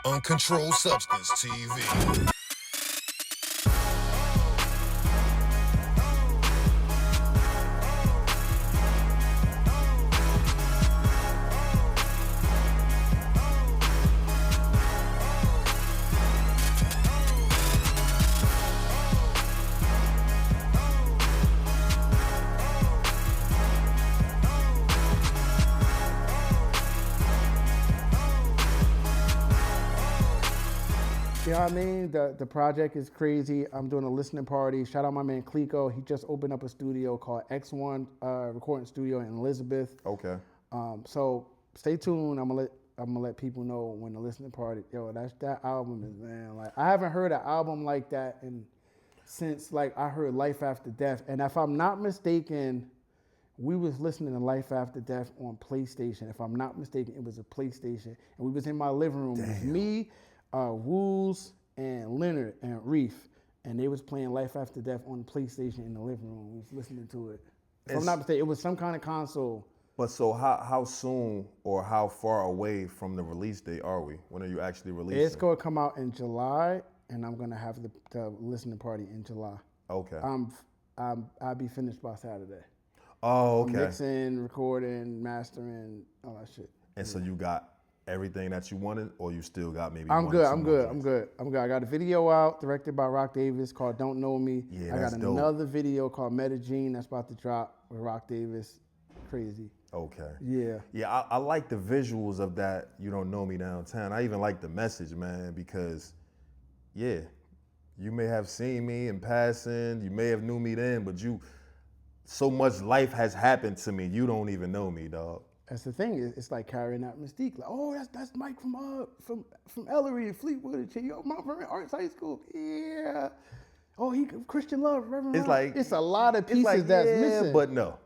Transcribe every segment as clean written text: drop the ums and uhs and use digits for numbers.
Uncontrolled Substance TV. You know what I mean? The project is crazy. I'm doing a listening party. Shout out my man Clico. He just opened up a studio called X1 Recording Studio in Elizabeth. Okay. So stay tuned. I'm gonna let people know when the listening party. Yo, that album is, man. Like, I haven't heard an album like that since like I heard Life After Death. And if I'm not mistaken, we was listening to Life After Death on PlayStation. If I'm not mistaken, it was a PlayStation, and we was in my living room. It was me, Wools, and Leonard, and Reef, and they was playing Life After Death on the PlayStation in the living room. We was listening to it. If I'm not mistaken, it was some kind of console. But so how soon or how far away from the release date are we? When are you actually releasing? It's going to come out in July, and I'm going to have the listening party in July. Okay. I'll be finished by Saturday. Oh, okay. Mixing, recording, mastering, all that shit. And so you got everything that you wanted, or you still got maybe I'm one good. or two I'm more good. things? I'm good. I'm good. I got a video out directed by Roc Davis called "Don't Know Me." Yeah, I that's got dope. another video called "Metagene" that's about to drop with Roc Davis. Crazy. Okay. Yeah. Yeah, I like the visuals of that. You Don't Know Me Downtown. I even like the message, man, because, yeah, you may have seen me in passing, you may have knew me then, but so much life has happened to me, you don't even know me, dog. That's the thing. It's like carrying that mystique. Like, oh, that's Mike from Ellery and Fleetwood and shit. Yo, Mount Vernon Arts High School. Yeah. Oh, he Christian Love, Reverend. It's Love. like It's a lot of pieces like, that's yeah, missing. but no.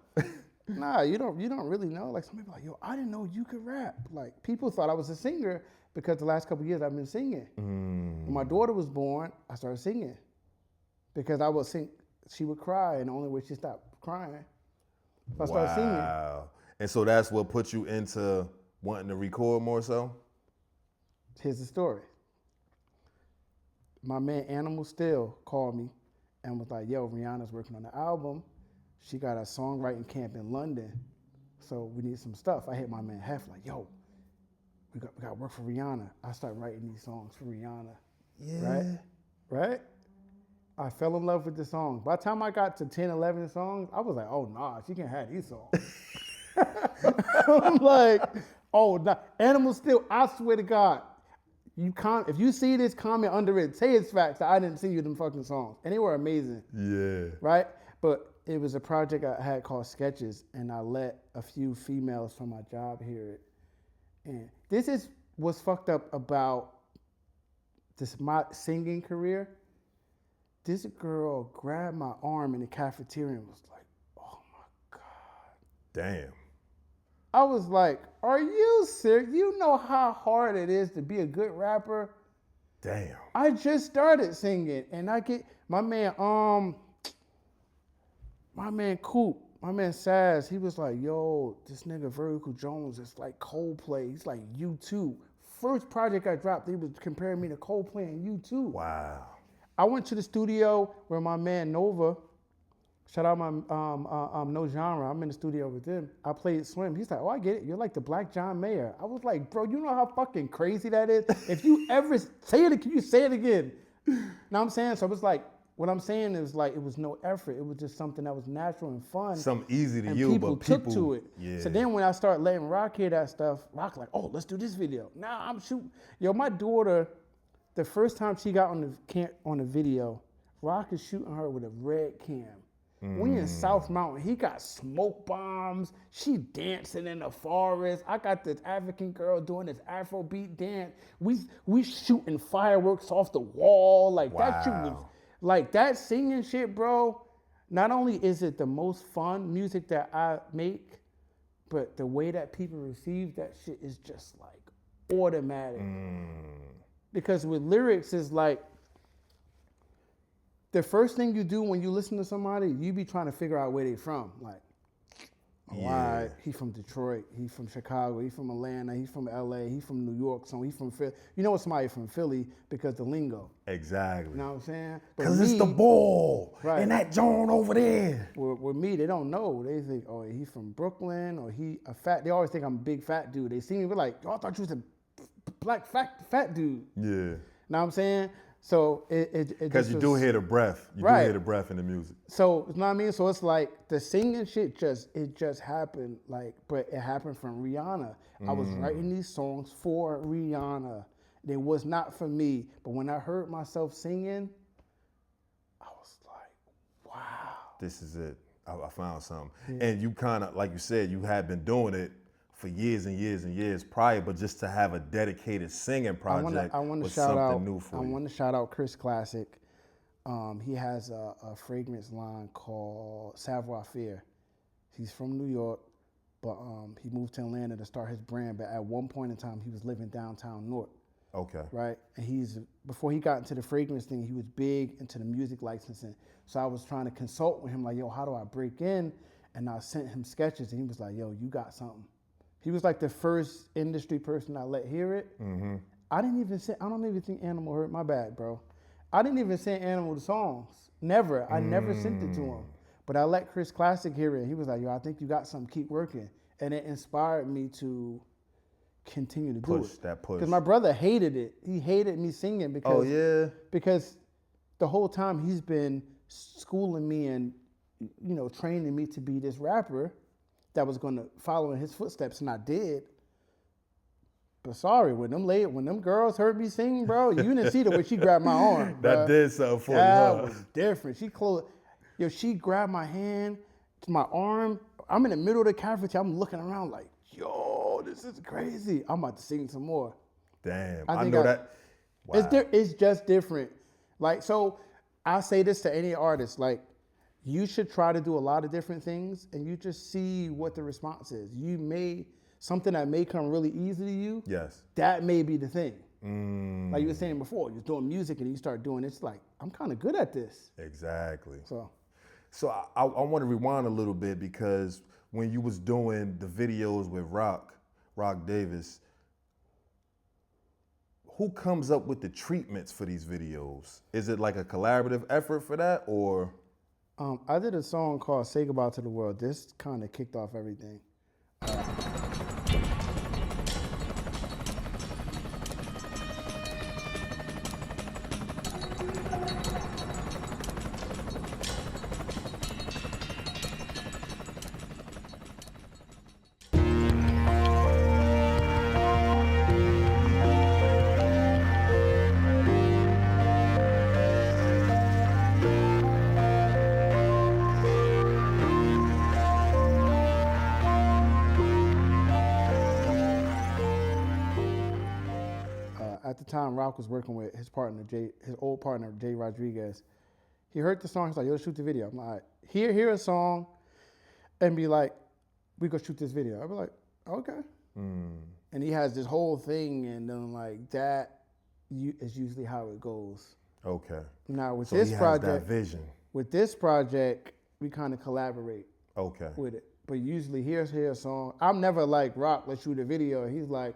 Nah, you don't really know. Like, some people are like, yo, I didn't know you could rap. Like, people thought I was a singer because the last couple of years I've been singing. When my daughter was born, I started singing because I would sing. She would cry, and the only way she stopped crying, I started singing. Wow. And so that's what put you into wanting to record more so? Here's the story. My man Animal Still called me and was like, yo, Rihanna's working on the album. She got a songwriting camp in London, so we need some stuff. I hit my man Hef like, yo, we got work for Rihanna. I started writing these songs for Rihanna. Yeah. Right? I fell in love with the songs. By the time I got to 10, 11 songs, I was like, oh, nah, she can't have these songs. I'm like, oh, nah. Animal Still, I swear to God, if you see this, comment under it. Say it's facts that I didn't see you them fucking songs. And they were amazing. Yeah. Right? But it was a project I had called Sketches, and I let a few females from my job hear it. And this is what's fucked up about my singing career. This girl grabbed my arm in the cafeteria and was like, oh my God. Damn. I was like, are you serious? You know how hard it is to be a good rapper? Damn. I just started singing, and I get my man Coop, my man Saz, he was like, yo, this nigga Vertical Jones is like Coldplay. He's like U2. First project I dropped, he was comparing me to Coldplay and U2. Wow. I went to the studio where my man Nova, shout out my No Genre, I'm in the studio with him. I played Swim. He's like, oh, I get it. You're like the Black John Mayer. I was like, bro, you know how fucking crazy that is? If you ever say it, can you say it again? Know what I'm saying? So it was like, what I'm saying is like, it was no effort. It was just something that was natural and fun. Something easy to and you, people but people took to it. Yeah. So then when I started letting Roc hear that stuff, Roc like, oh, let's do this video. Now I'm shooting. Yo, my daughter, the first time she got on the video, Roc is shooting her with a red cam. We in South Mountain. He got smoke bombs. She dancing in the forest. I got this African girl doing this Afrobeat dance. We shooting fireworks off the wall. Like that shit was, like that singing shit, bro. Not only is it the most fun music that I make, but the way that people receive that shit is just like automatic. Because with lyrics is like, the first thing you do when you listen to somebody, you be trying to figure out where they from. Why? He from Detroit. He from Chicago. He from Atlanta. He from LA. He from New York. So he from Philly. You know somebody from Philly because the lingo. Exactly. You know what I'm saying? Because it's the ball right. and that John over there. With me, they don't know. They think, oh, he from Brooklyn or he a fat. They always think I'm a big fat dude. They see me, we're like, oh, I thought you was a black fat dude. Yeah. Know what I'm saying? So it because you do hear the breath. You do hear the breath in the music. So you know what I mean? So it's like the singing shit just happened, like, but it happened from Rihanna. I was writing these songs for Rihanna. It was not for me. But when I heard myself singing, I was like, wow. This is it. I found something. Yeah. And you kind of, like you said, you had been doing it for years and years and years prior, but just to have a dedicated singing project was something new for you. I want to shout out Chris Classic. He has a fragrance line called Savoir Faire. He's from New York, but he moved to Atlanta to start his brand. But at one point in time, he was living downtown North. Okay. Right? And before he got into the fragrance thing, he was big into the music licensing. So I was trying to consult with him, like, yo, how do I break in? And I sent him sketches, and he was like, yo, you got something. He was like the first industry person I let hear it. Mm-hmm. I don't even think Animal heard my bad, bro. I didn't even send Animal the songs. Never. I never sent it to him. But I let Chris Classic hear it. He was like, yo, I think you got something, keep working. And it inspired me to continue to do it. That push. Because my brother hated it. He hated me singing because the whole time he's been schooling me and, you know, training me to be this rapper that was going to follow in his footsteps, and I did. But sorry, when them girls heard me sing, bro, you didn't see the way she grabbed my arm. That did something for you, That was different. She grabbed my hand to my arm. I'm in the middle of the cafeteria. I'm looking around like, yo, this is crazy. I'm about to sing some more. Damn, I know that. Wow. It's just different. Like, so I say this to any artist, like, you should try to do a lot of different things and you just see what the response is. Something that may come really easy to you, yes, that may be the thing. Like you were saying before, you're doing music and you start doing it, it's like, I'm kind of good at this. Exactly. So I want to rewind a little bit because when you was doing the videos with Roc Davis, who comes up with the treatments for these videos? Is it like a collaborative effort for that, or? I did a song called Say Goodbye to the World. This kind of kicked off everything. At the time, Roc was working with his old partner, Jay Rodriguez. He heard the song, he's like, yo, let's shoot the video. I'm like, hear a song and be like, we go shoot this video. I'd be like, okay. And he has this whole thing, and then like that is usually how it goes. Okay. Now with so this he has project, that vision. With this project, we kind of collaborate. Okay. With it. But usually here's a song. I'm never like, Roc, let's shoot a video. And he's like,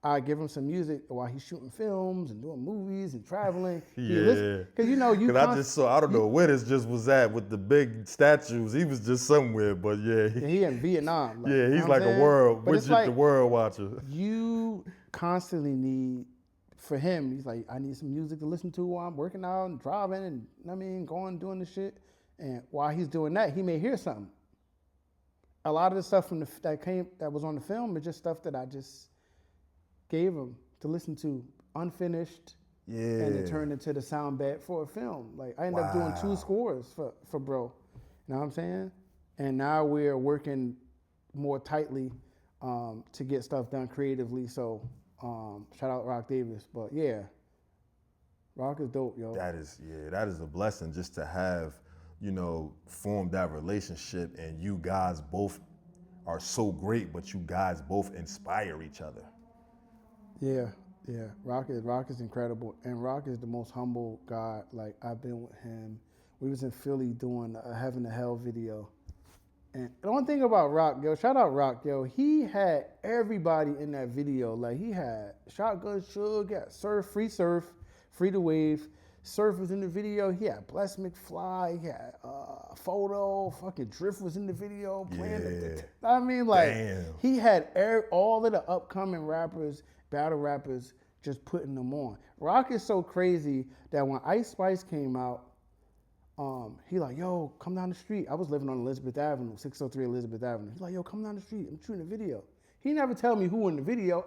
I give him some music while he's shooting films and doing movies and traveling. Yeah. Because I don't know where this just was at with the big statues. He was just somewhere, but yeah. He in Vietnam. Like, yeah, he's like a world, the world watcher. You constantly need, for him, he's like, I need some music to listen to while I'm working out and driving and, going, doing the shit. And while he's doing that, he may hear something. A lot of the stuff that was on the film is just stuff that I just gave him to listen to, unfinished, and it turned into the sound bed for a film. Like, I ended up doing 2 scores for bro. You know what I'm saying? And now we're working more tightly to get stuff done creatively. So shout out Roc Davis. But yeah, Roc is dope, yo. That is a blessing just to have, formed that relationship, and you guys both are so great, but you guys both inspire each other. Yeah. Roc is incredible, and Roc is the most humble guy. Like, I've been with him. We was in Philly doing a Heaven to Hell video, And the only thing about Roc, yo, shout out Roc, yo, he had everybody in that video. Like, he had Shotgun Suge, got Surf, Free the Wave. Surf was in the video. He had Bless McFly. He had Photo. Fucking Drift was in the video. Playing I mean, like, he had all of the upcoming rappers, battle rappers, just putting them on. Roc is so crazy that when Ice Spice came out, he like, yo, come down the street. I was living on Elizabeth Avenue, 603 Elizabeth Avenue. He's like, yo, come down the street. I'm shooting a video. He never tell me who in the video.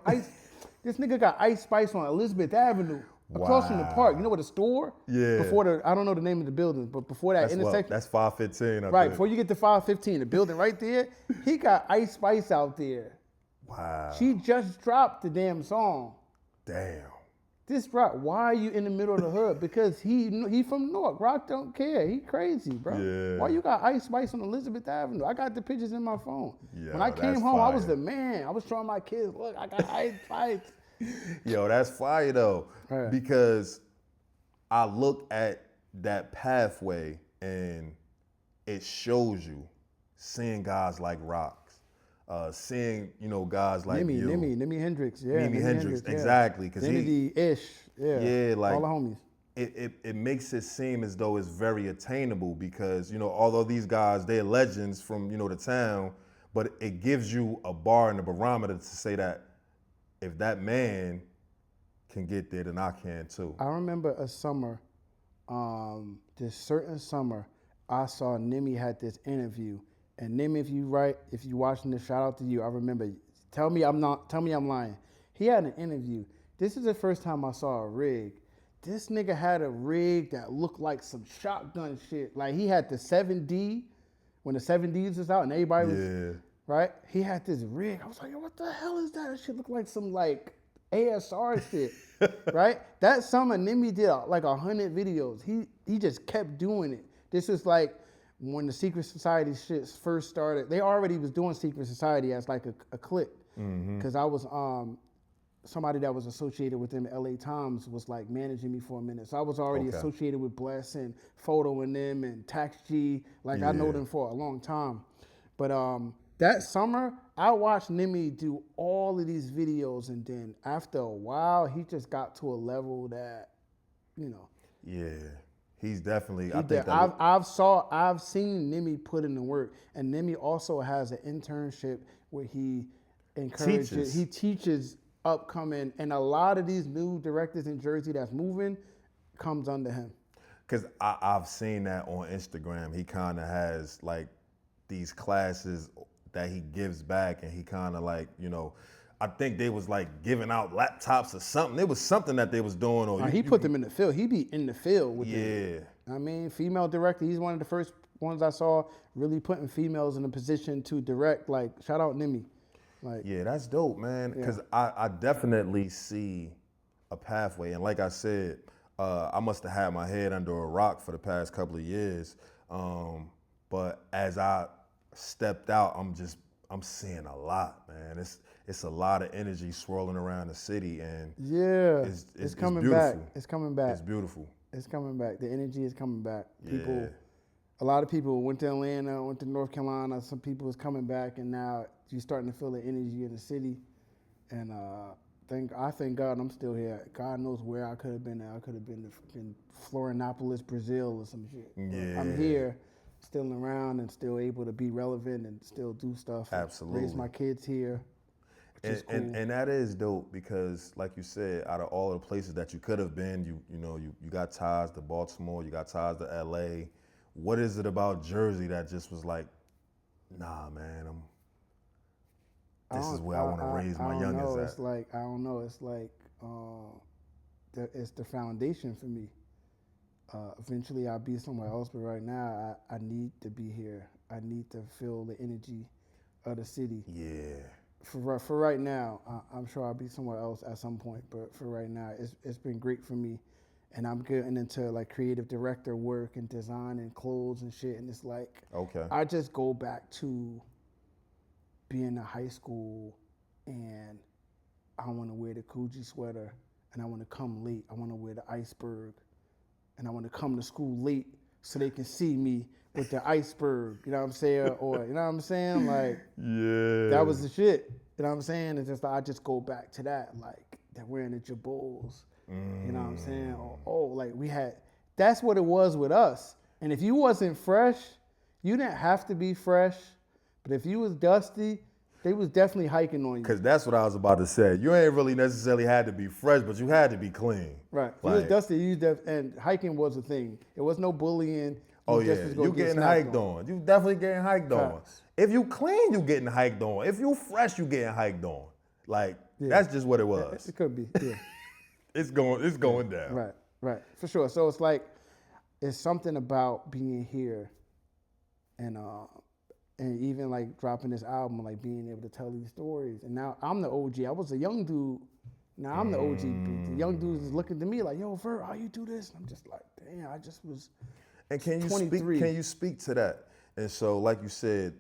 This nigga got Ice Spice on Elizabeth Avenue, across from the park. You know what, the store? Yeah. Before I don't know the name of the building, but before that intersection. That's 515. Right, before you get to 515, the building right there, he got Ice Spice out there. Wow. She just dropped the damn song. Damn. This Roc, why are you in the middle of the hood? Because he from Newark. Roc don't care. He crazy, bro. Yeah. Why you got Ice Spice on Elizabeth Avenue? I got the pictures in my phone. Yo, when I came home, fire. I was the man. I was showing my kids, look, I got Ice Spice. Yo, that's fire though. Right. Because I look at that pathway and it shows you seeing guys like Roc. Seeing, guys like Nimi Hendrix, yeah. Nimi Hendrix, exactly. Cause Identity-ish, yeah. like all the homies. It makes it seem as though it's very attainable because, although these guys, they're legends from, the town, but it gives you a bar and a barometer to say that if that man can get there, then I can too. I remember a summer, this certain summer, I saw Nimi had this interview. And Nimi, if you watching this, shout out to you. I remember. Tell me I'm lying. He had an interview. This is the first time I saw a rig. This nigga had a rig that looked like some shotgun shit. Like he had the 7D when the 7Ds was out and everybody was right. He had this rig. I was like, yo, what the hell is that? That shit look like some like ASR shit, right? That summer Nimi did like 100 videos. He just kept doing it. This is like when the Secret Society shit first started. They already was doing Secret Society as like a clique. Because I was somebody that was associated with them, LA Times, was like managing me for a minute. So I was already associated with Bless and Photo and them and Tax G. Like I know them for a long time. But that summer, I watched Nimi do all of these videos, and then after a while, he just got to a level that, Yeah. He's definitely. I've seen Nimi put in the work, and Nimi also has an internship where he encourages. He teaches upcoming, and a lot of these new directors in Jersey that's moving comes under him. Cause I've seen that on Instagram. He kind of has like these classes that he gives back, and he kind of like I think they was like giving out laptops or something. It was something that they was doing. Or he put them in the field. He be in the field with them. Yeah. I mean, female director. He's one of the first ones I saw really putting females in a position to direct. Like, shout out Nimi. Like, yeah, that's dope, man. Because I definitely see a pathway. And like I said, I must have had my head under a rock for the past couple of years. But as I stepped out, I'm seeing a lot, man. It's a lot of energy swirling around the city, and it's coming beautiful. back. It's coming back. It's beautiful. It's coming back. The energy is coming back. Yeah. A lot of people went to Atlanta, went to North Carolina. Some people is coming back, and now you're starting to feel the energy in the city. And I thank God I'm still here. God knows where I could have been at. I could have been in Florianopolis, Brazil, or some shit. Yeah. I'm here, still around, and still able to be relevant and still do stuff. Absolutely. Raise my kids here. And that is dope because, like you said, out of all the places that you could have been, you got ties to Baltimore, you got ties to LA. What is it about Jersey that just was like, nah, man, this is where I want to raise my youngins at? It's like, I don't know. It's like it's the foundation for me. Eventually, I'll be somewhere else, but right now, I need to be here. I need to feel the energy of the city. Yeah. For right now, I'm sure I'll be somewhere else at some point. But for right now, it's been great for me, and I'm getting into like creative director work and design and clothes and shit. And it's like, I just go back to being in high school, and I want to wear the Coogee sweater, and I want to come late. I want to wear the iceberg, and I want to come to school late so they can see me with the iceberg, you know what I'm saying? Or, you know what I'm saying? Like, Yeah. that was the shit. You know what I'm saying? It's just, I just go back to that, like, they're wearing the Jabols. You know what I'm saying? Like that's what it was with us. And if you wasn't fresh, you didn't have to be fresh. But if you was dusty, they was definitely hiking on you. Because that's what I was about to say. You ain't really necessarily had to be fresh, but you had to be clean. Right. If you was dusty, and hiking was a thing. It was no bullying. Oh yeah, you getting hiked on. You definitely getting hiked on. If you clean, you getting hiked on. If you fresh, you getting hiked on. Like, that's just what it was. It could be, yeah. It's going down. Right, for sure. So it's like, it's something about being here and even like dropping this album, like being able to tell these stories. And now I'm the OG. I was a young dude. Now I'm the OG. The young dudes is looking to me like, yo, Ver, how you do this? And I'm just like, damn, I just was And can you 23. Can you speak to that? And so, like you said,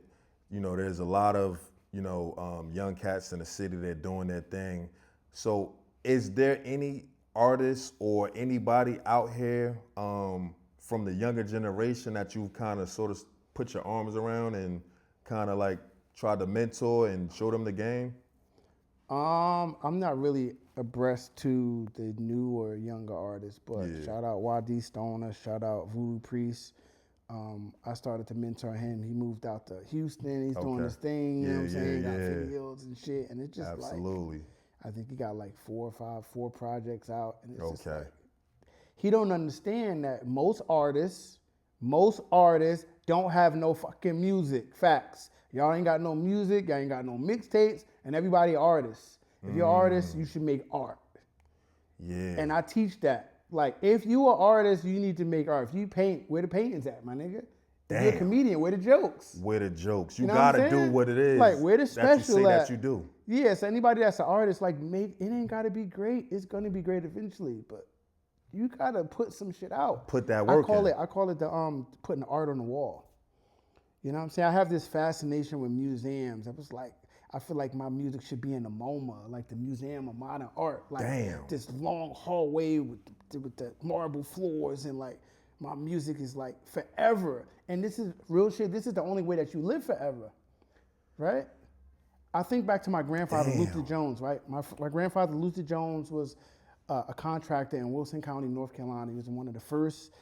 you know, there's a lot of, you know, young cats in the city that are doing their thing. So is there any artists or anybody out here from the younger generation that you've kind of sort of put your arms around and kind of like tried to mentor and show them the game? I'm not really abreast to the new or younger artists, but shout out YD Stoner, shout out Voodoo Priest. I started to mentor him. He moved out to Houston. He's doing his thing, you know what I'm saying? Got videos and shit. And it's just like, I think he got like 4 projects out. And it's just like, he don't understand that most artists don't have no fucking music. Facts. Y'all ain't got no music, y'all ain't got no mixtapes, and everybody artists. If you're artists, you should make art. Yeah. And I teach that. Like, if you an artist, you need to make art. If you paint, where the paintings at, my nigga? If you're a comedian, where the jokes? Where the jokes? You know gotta do what it is. Like, where the special that you say at? that you do. Yeah, so anybody that's an artist, like, it ain't gotta be great. It's gonna be great eventually, but you gotta put some shit out. Put that work in. I call it the putting art on the wall. You know what I'm saying? I have this fascination with museums. I was like, I feel like my music should be in the MoMA, like the Museum of Modern Art. Like this long hallway with the marble floors, and like my music is like forever. And this is real shit. This is the only way that you live forever, right? I think back to my grandfather, Luther Jones, right? My grandfather, Luther Jones, was a contractor in Wilson County, North Carolina. He was one of the first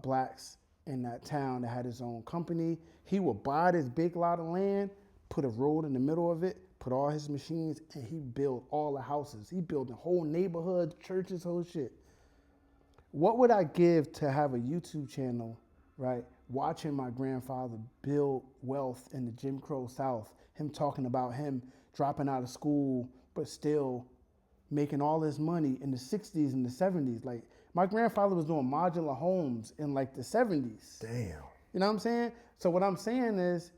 blacks in that town that had his own company. He would buy this big lot of land, put a road in the middle of it, put all his machines, and he built all the houses. He built the whole neighborhood, churches, whole shit. What would I give to have a YouTube channel, right? Watching my grandfather build wealth in the Jim Crow South, him talking about him dropping out of school, but still making all his money in the 60s and the 70s. Like, my grandfather was doing modular homes in like the 70s. Damn. You know what I'm saying? So what I'm saying is,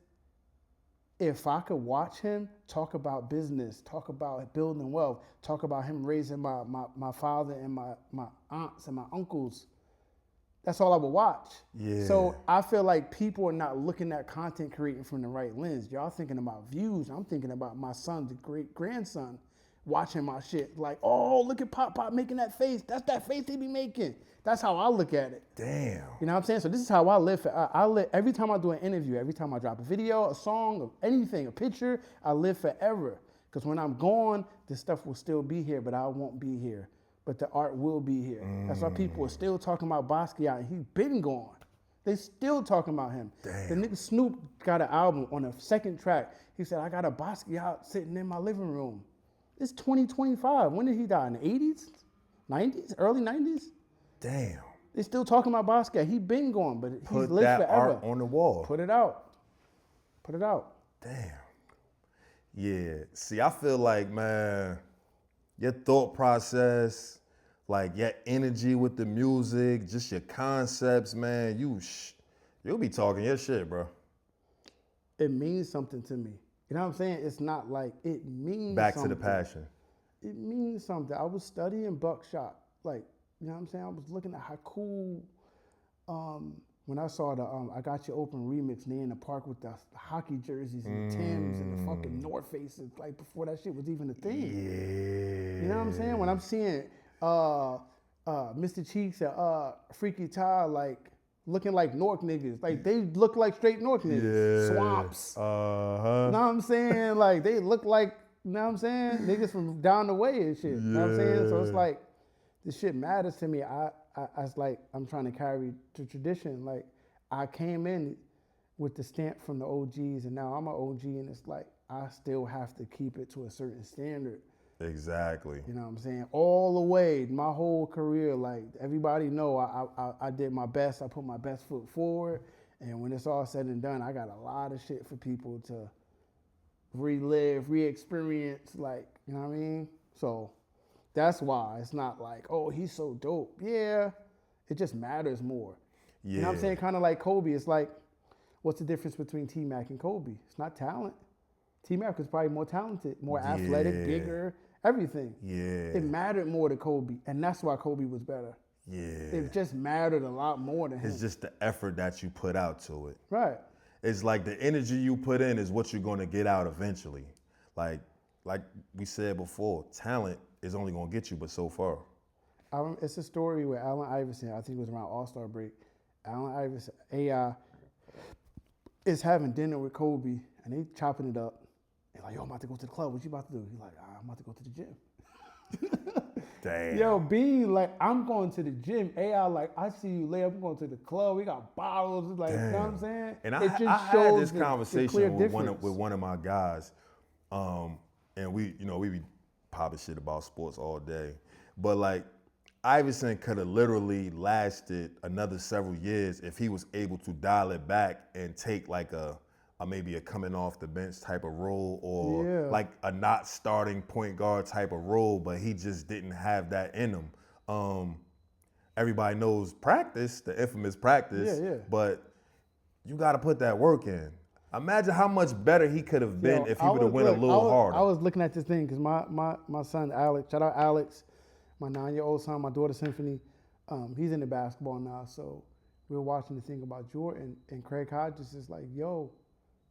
if I could watch him talk about business, talk about building wealth, talk about him raising my father and my aunts and my uncles, that's all I would watch. Yeah. So I feel like people are not looking at content creating from the right lens. Y'all thinking about views. I'm thinking about my son's great-grandson watching my shit. Like, oh, look at Pop making that face. That's that face he be making. That's how I look at it. Damn. You know what I'm saying? So this is how I live. I live every time I do an interview, every time I drop a video, a song, anything, a picture, I live forever. Because when I'm gone, this stuff will still be here, but I won't be here. But the art will be here. That's why people are still talking about Basquiat, and he's been gone. They still talking about him. Damn. The nigga Snoop got an album on a second track. He said, I got a Basquiat sitting in my living room. It's 2025. When did he die? In the 80s? 90s? Early 90s? Damn. They still talking about Basquiat. He been gone, but he's Put lived that forever. art on the wall. Put it out. Put it out. Damn. Yeah. See, I feel like, man, your thought process, like your energy with the music, just your concepts, man, you'll be talking your shit, bro. It means something to me. You know what I'm saying? It's not like it means Back something. to the passion. It means something. I was studying buckshot. Like, you know what I'm saying? I was looking at how cool, when I saw the I Got You Open remix, and they in the park with the hockey jerseys and the Timbs and the fucking North Faces, like before that shit was even a thing. Yeah. You know what I'm saying? When I'm seeing Mr. Cheeks and Freaky Ty, like looking like North niggas. Like they look like straight North niggas. Yeah. Swamps. Uh-huh. You know what I'm saying? Like they look like, you know what I'm saying? Niggas from down the way and shit. You know what I'm saying? So it's like, this shit matters to me. I it's like, I'm trying to carry the tradition. Like I came in with the stamp from the OGs and now I'm an OG and it's like, I still have to keep it to a certain standard. Exactly. You know what I'm saying? All the way, my whole career, like everybody know I did my best. I put my best foot forward. And when it's all said and done, I got a lot of shit for people to relive, re-experience, like, you know what I mean? So that's why it's not like, oh, he's so dope. Yeah, it just matters more. Yeah. You know what I'm saying? Kind of like Kobe. It's like, what's the difference between T-Mac and Kobe? It's not talent. T-Mac was probably more talented, more athletic, bigger, everything. Yeah. It mattered more to Kobe, and that's why Kobe was better. Yeah. It just mattered a lot more to him. It's just the effort that you put out to it. Right. It's like the energy you put in is what you're going to get out eventually. Like we said before, talent is only going to get you but so far. It's a story with Allen Iverson. I think it was around All-Star break. Allen Iverson, AI, is having dinner with Kobe, and they chopping it up. They're like, yo, I'm about to go to the club. What you about to do? He's like, I'm about to go to the gym. Damn. Yo, Bean, like, I'm going to the gym. AI, like, I see you later. I'm going to the club. We got bottles. Like, you know what I'm saying? And it I had this conversation with one of my guys, and we be popping shit about sports all day. But like, Iverson could have literally lasted another several years if he was able to dial it back and take like a maybe a coming off the bench type of role or like a not starting point guard type of role, but he just didn't have that in him. Everybody knows practice, the infamous practice, but you got to put that work in. Imagine how much better he could have been if he would have went a little harder. I was looking at this thing because my son Alex, shout out Alex, my 9-year-old son, my daughter Symphony, he's into basketball now. So we were watching the thing about Jordan, and Craig Hodges is like, yo,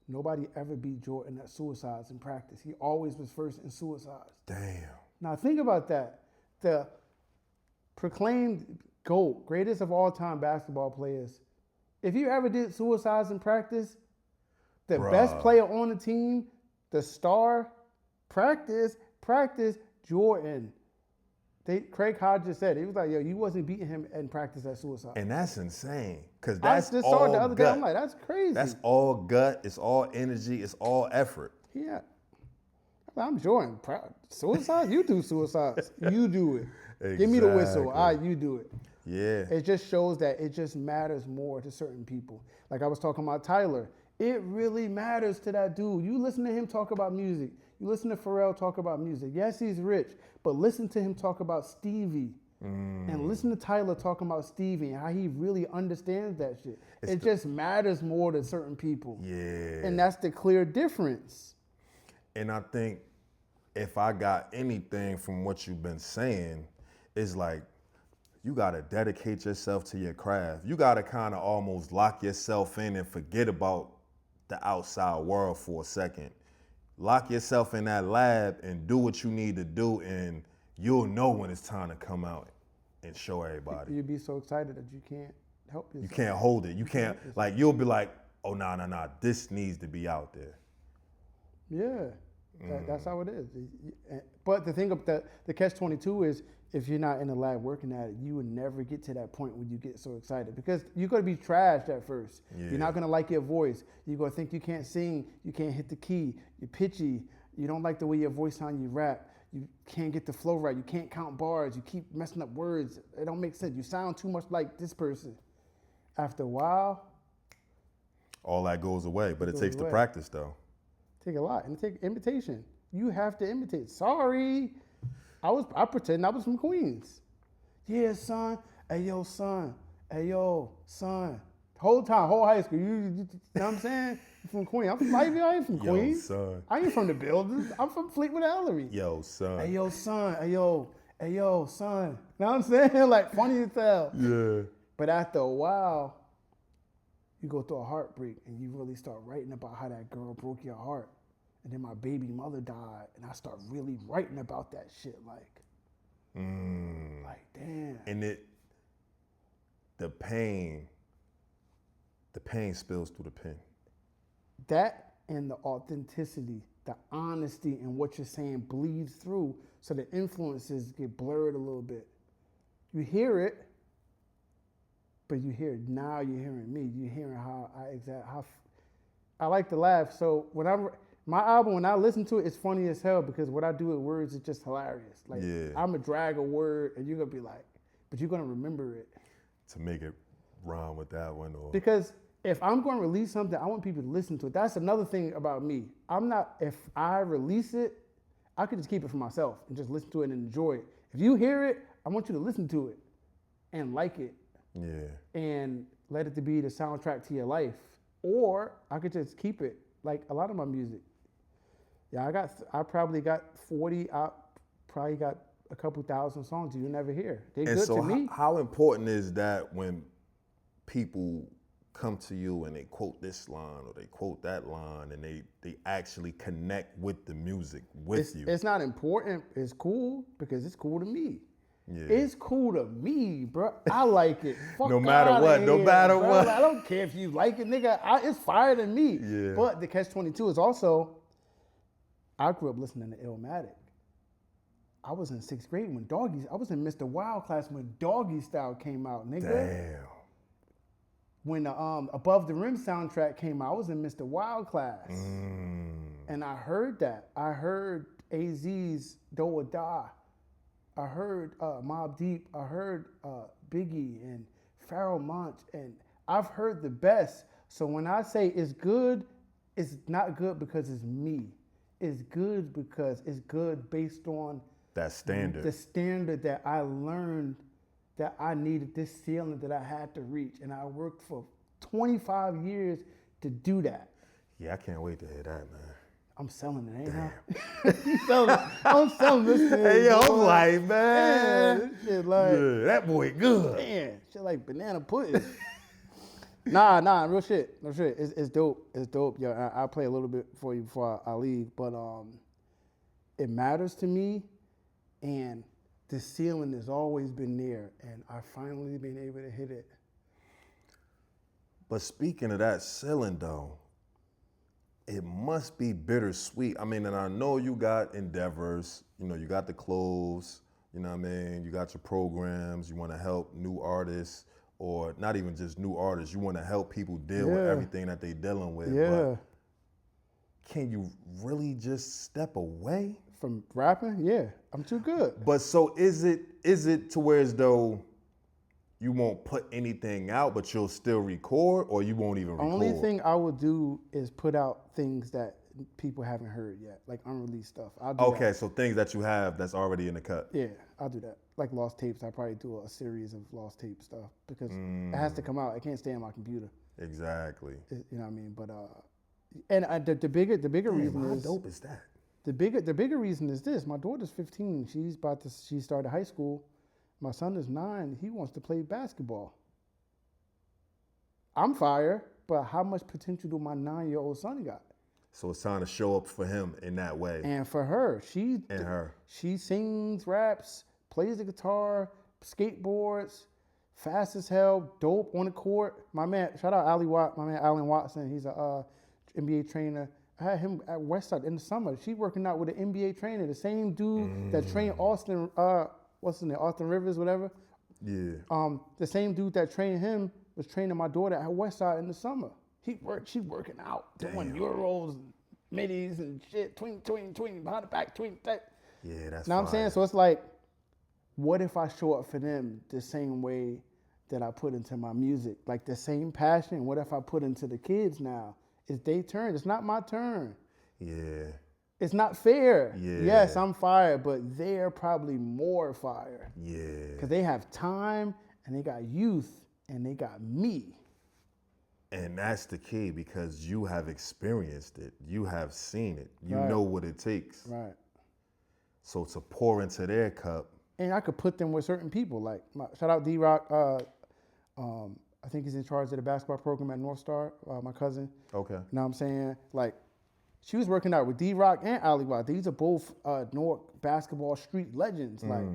nobody ever beat Jordan at suicides in practice. He always was first in suicides. Damn. Now think about that. The proclaimed GOAT, greatest of all time basketball players, if you ever did suicides in practice, the best player on the team, the star, practice, Jordan. Craig Hodges said, he was like, yo, you wasn't beating him in practice at suicide. And that's insane, because I that's just all saw it the other day. gut. I'm like, that's crazy. That's all gut. It's all energy. It's all effort. Yeah. I'm Jordan. Suicide? You do suicides. You do it. Exactly. Give me the whistle. All right, you do it. Yeah. It just shows that it just matters more to certain people. Like I was talking about Tyler. It really matters to that dude. You listen to him talk about music. You listen to Pharrell talk about music. Yes, he's rich, but listen to him talk about Stevie. And listen to Tyler talking about Stevie and how he really understands that shit. It just matters more to certain people. Yeah. And that's the clear difference. And I think if I got anything from what you've been saying, it's like, you gotta dedicate yourself to your craft. You gotta kind of almost lock yourself in and forget about the outside world for a second. Lock yourself in that lab and do what you need to do, and you'll know when it's time to come out and show everybody. You'd be so excited that you can't help yourself. You can't hold it. You can't, like, you'll be like, oh, nah, this needs to be out there. Yeah, that's how it is. But the thing of the catch-22 is, if you're not in the lab working at it, you would never get to that point where you get so excited, because you're gonna be trashed at first. Yeah. You're not gonna like your voice. You're gonna think you can't sing, you can't hit the key, you're pitchy, you don't like the way your voice sounds, you rap, you can't get the flow right, you can't count bars, you keep messing up words, it don't make sense, you sound too much like this person. After a while, all that goes away, but it takes the practice though. Take a lot, and it take imitation. You have to imitate. Sorry. I pretend I was from Queens. Yeah, son. Hey, yo, son. Hey, yo, son. Whole time, whole high school. You know what I'm saying? I'm from Queens. I'm from Ivy. I ain't from Queens. Yo, son. I ain't from the buildings. I'm from Fleetwood Ellery. Yo, son. Hey, yo, son. Hey, yo, son. You know what I'm saying? Like, funny as hell. Yeah. But after a while, you go through a heartbreak and you really start writing about how that girl broke your heart. And then my baby mother died, and I start really writing about that shit, like damn. And the pain The pain spills through the pen. That and the authenticity, the honesty in what you're saying bleeds through, so the influences get blurred a little bit. You hear it, but you hear it now. You're hearing me. You're hearing how I like to laugh. So my album, when I listen to it, it's funny as hell because what I do with words is just hilarious. Like I'm gonna drag a word, and you're gonna be like, but you're gonna remember it to make it rhyme with that one, or because. If I'm going to release something, I want people to listen to it. That's another thing about me. If I release it, I could just keep it for myself and just listen to it and enjoy it. If you hear it, I want you to listen to it and like it. Yeah. And let it to be the soundtrack to your life. Or I could just keep it, like a lot of my music. Yeah, I probably got a couple thousand songs you never hear. They're good to me. How important is that when people come to you and they quote this line or they quote that line and they actually connect with the music with you? It's not important. It's cool because it's cool to me. Yeah. It's cool to me, bro. I like it. No matter what. I don't care if you like it, nigga. It's fire to me. Yeah. But the catch-22 is also, I grew up listening to Illmatic. I was in 6th grade when I was in Mr. Wild class when Doggy Style came out, nigga. Damn. When the Above the Rim soundtrack came out, I was in Mr. Wild class. And I heard that. I heard AZ's Do or Die. I heard Mobb Deep. I heard Biggie and Pharoah Monch. And I've heard the best. So when I say it's good, it's not good because it's me. It's good because it's good based on that standard. The standard that I learned that I needed, this ceiling that I had to reach. And I worked for 25 years to do that. Yeah, I can't wait to hear that, man. I'm selling it, ain't I? I'm selling this thing. Hey, yo, boy. I'm like, man. Yeah, shit like, yeah, that boy good. Man, shit like banana pudding. Nah, real shit. It's dope. It's dope. Yo, I'll play a little bit for you before I leave. But it matters to me, and the ceiling has always been there, and I finally been able to hit it. But speaking of that ceiling, though, it must be bittersweet. I mean, and I know you got endeavors, you got the clothes, you know what I mean? You got your programs, you want to help new artists, or not even just new artists, you want to help people deal with everything that they dealing with. Yeah. But can you really just step away? From rapping? Yeah, I'm too good. But so is it to where as though you won't put anything out, but you'll still record, or you won't even record? Only thing I will do is put out things that people haven't heard yet, like unreleased stuff. I'll do Okay, that. so things that you have that's already in the cut. Yeah, I'll do that. Like lost tapes, I probably do a series of lost tape stuff because it has to come out. It can't stay on my computer. Exactly. You know what I mean? But the bigger reason how is dope is that? the bigger reason is this. My daughter's 15. She started high school. My son is 9. He wants to play basketball. I'm fire, but how much potential do my 9-year-old son got? So it's time to show up for him in that way. And for her, she sings, raps, plays the guitar, skateboards, fast as hell, dope on the court. My man, shout out my man Allen Watson. He's a NBA trainer. I had him at Westside in the summer. She working out with an NBA trainer, the same dude that trained Austin. What's his name? Austin Rivers, whatever. Yeah. The same dude that trained him was training my daughter at Westside in the summer. She working out, doing euros and middies and shit, twing, behind the back, twing, that. Yeah, that's. Know what I'm saying? So it's like, what if I show up for them the same way that I put into my music? Like the same passion, what if I put into the kids now? It's their turn. It's not my turn. Yeah. It's not fair. Yeah. Yes, I'm fired, but they're probably more fire. Yeah. Because they have time and they got youth and they got me. And that's the key because you have experienced it. You have seen it. You Right. know what it takes. Right. So to pour into their cup. And I could put them with certain people. Like, shout out D-Roc. I think he's in charge of the basketball program at North Star, my cousin. Okay. You know what I'm saying? Like, she was working out with D-Roc and Ali. These are both Newark basketball street legends. Like,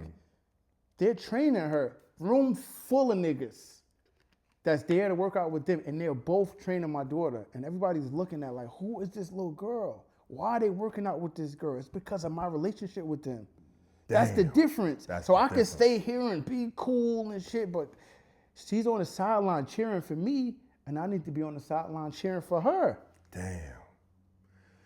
they're training her. Room full of niggas. that's there to work out with them, and they're both training my daughter, and everybody's looking at like, who is this little girl? Why are they working out with this girl? It's because of my relationship with them. That's the Damn. difference. That's so the I difference. can stay here and be cool and shit, but she's on the sideline cheering for me, and I need to be on the sideline cheering for her. Damn.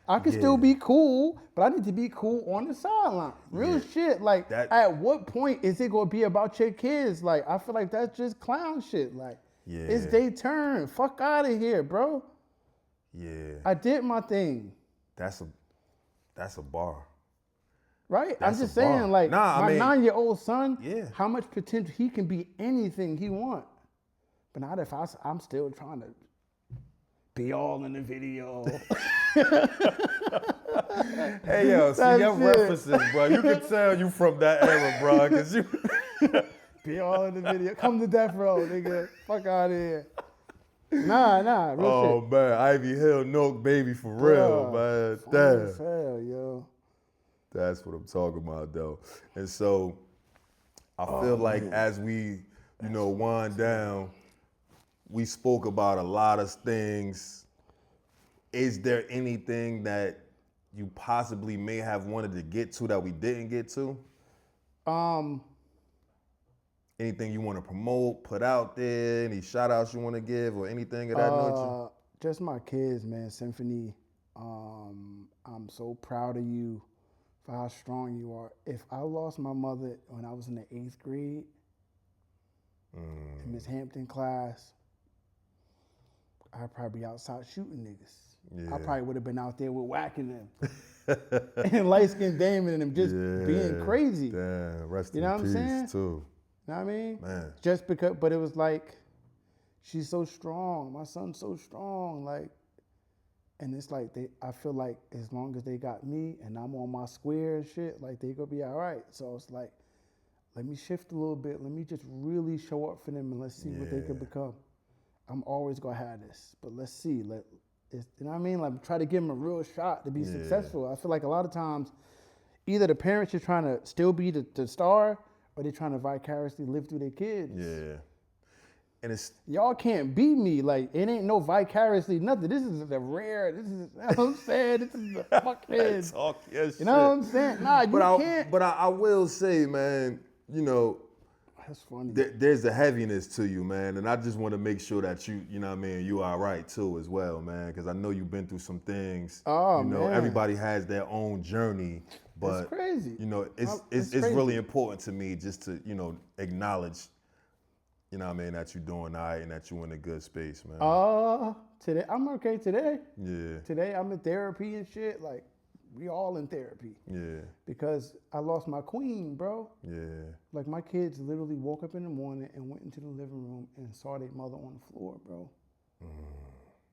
I can still be cool, but I need to be cool on the sideline. Real shit. Like, at what point is it gonna be about your kids? Like, I feel like that's just clown shit. Like, it's their turn. Fuck out of here, bro. Yeah. I did my thing. That's a bar. Right? That's I'm just a bar. saying, like, Nah, I my mean, 9-year-old son, yeah. how much potential, he can be anything he want. But not if I'm still trying to be all in the video. Hey, yo, see your references, bro. You can tell you from that era, bro, because you... Be all in the video. Come to death row, nigga. Fuck out of here. Nah, real shit. Oh, man, Ivy Hill, Nook, baby, for real, man. Damn. As hell, yo. That's what I'm talking about, though. And so, I feel like as we, wind down, we spoke about a lot of things. Is there anything that you possibly may have wanted to get to that we didn't get to? Anything you want to promote, put out there, any shout outs you want to give or anything of that nature? Just my kids, man. Symphony, I'm so proud of you for how strong you are. If I lost my mother when I was in the 8th grade, in Miss Hampton class, I'd probably be outside shooting niggas. Yeah. I probably would have been out there with whacking them. And light-skinned Damon and them just being crazy. Damn, rest You know in what I'm saying? peace, too. You know what I mean? Man. Just because, but it was like, she's so strong. My son's so strong. Like, and it's like, I feel like as long as they got me and I'm on my square and shit, like they gonna be all right. So it's like, let me shift a little bit. Let me just really show up for them and let's see what they could become. I'm always gonna have this, but let's see. You know what I mean? Like, try to give them a real shot to be successful. I feel like a lot of times, either the parents are trying to still be the star, or they're trying to vicariously live through their kids. Yeah. And it's... Y'all can't beat me. Like, it ain't no vicariously nothing. This is the rare, you know what I'm saying? This is the fuckhead. Talk your shit. You know what I'm saying? Nah, you can't. But I will say, man, That's funny. There's a heaviness to you, man, and I just want to make sure that you know what I mean, you are right too as well, man, because I know you've been through some things. Oh, man. Everybody has their own journey, but it's crazy. It's really important to me just to acknowledge, you know what I mean, that you're doing all right and that you're in a good space, man. Today I'm okay today. Yeah. Today I'm in therapy and shit. Like, we all in therapy. Yeah. Because I lost my queen, bro. Yeah. Like, my kids literally woke up in the morning and went into the living room and saw their mother on the floor, bro.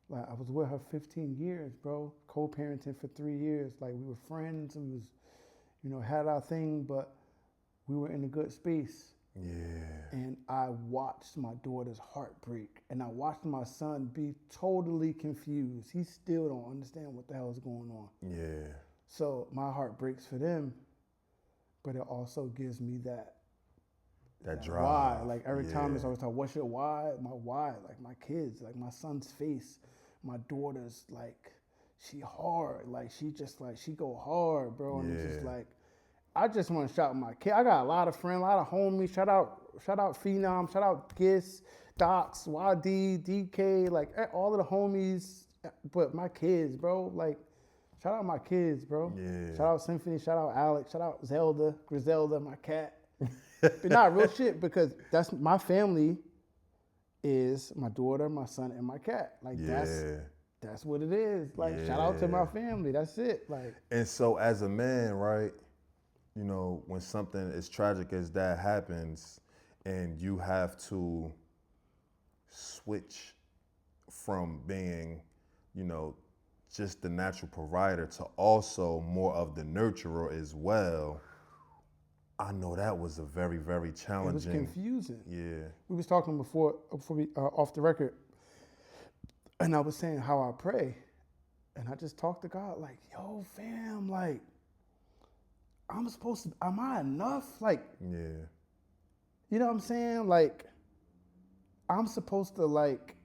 Like, I was with her 15 years, bro. Co-parenting for 3 years. Like, we were friends and we was, had our thing, but we were in a good space. Yeah. And I watched my daughter's heart break. And I watched my son be totally confused. He still don't understand what the hell is going on. Yeah. So my heart breaks for them, but it also gives me that drive. why. Like, every time it's always like, what's your why? My why, like my kids, like my son's face, my daughter's like, she hard. Like, she go hard, bro. And it's just like, I just want to shout my kid. I got a lot of friends, a lot of homies. Shout out Phenom, shout out Giss, Docs, YD, DK, like all of the homies. But my kids, bro, like, shout out my kids, bro. Yeah. Shout out Symphony, shout out Alex, shout out Griselda, my cat. But not real shit, because that's my family is my daughter, my son, and my cat. Like, that's what it is. Like, shout out to my family. That's it. Like, and so as a man, right, when something as tragic as that happens and you have to switch from being, just the natural provider to also more of the nurturer as well, I know that was a very, very challenging. It was confusing. Yeah. We was talking before we off the record, and I was saying how I pray, and I just talked to God like, yo, fam, like, am I enough? Like, yeah. You know what I'm saying? Like, I'm supposed to like,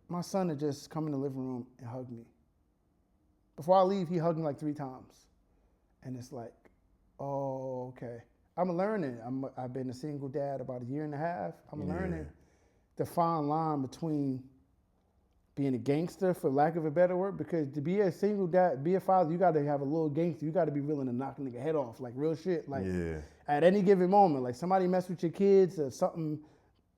my son to just come in the living room and hug me. Before I leave, he hugged me like 3 times. And it's like, oh, okay. I'm learning. I've been a single dad about 1.5 years. I'm learning the fine line between being a gangster, for lack of a better word, because to be a single dad, be a father, you got to have a little gangster. You got to be willing to knock a nigga head off, like real shit. Like at any given moment, like somebody mess with your kids or something,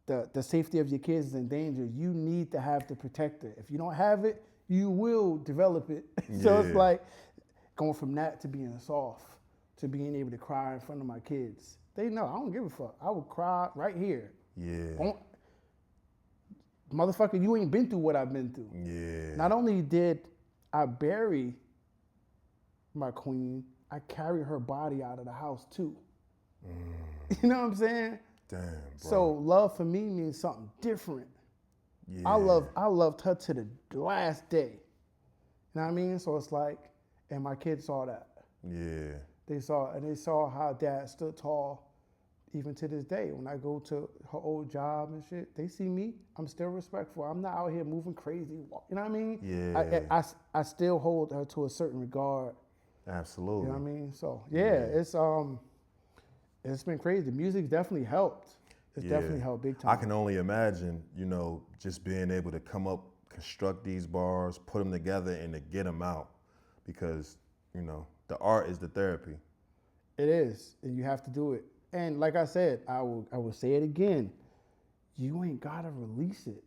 the safety of your kids is in danger. You need to have the protector. If you don't have it, you will develop it. So it's like going from that to being soft, to being able to cry in front of my kids. They know I don't give a fuck. I will cry right here. Motherfucker, you ain't been through what I've been through. Not only did I bury my queen, I carry her body out of the house too. You know what I'm saying? Damn, bro. So love for me means something different. I loved her to the last day. You know what I mean? So it's like, and my kids saw that. They saw how dad stood tall even to this day. When I go to her old job and shit, they see me, I'm still respectful. I'm not out here moving crazy. You know what I mean? I still hold her to a certain regard. Absolutely. You know what I mean? So it's been crazy. The music's definitely helped. It's definitely helped big time. I can only imagine, just being able to come up, construct these bars, put them together, and to get them out. Because, the art is the therapy. It is, and you have to do it. And like I said, I will say it again. You ain't gotta release it,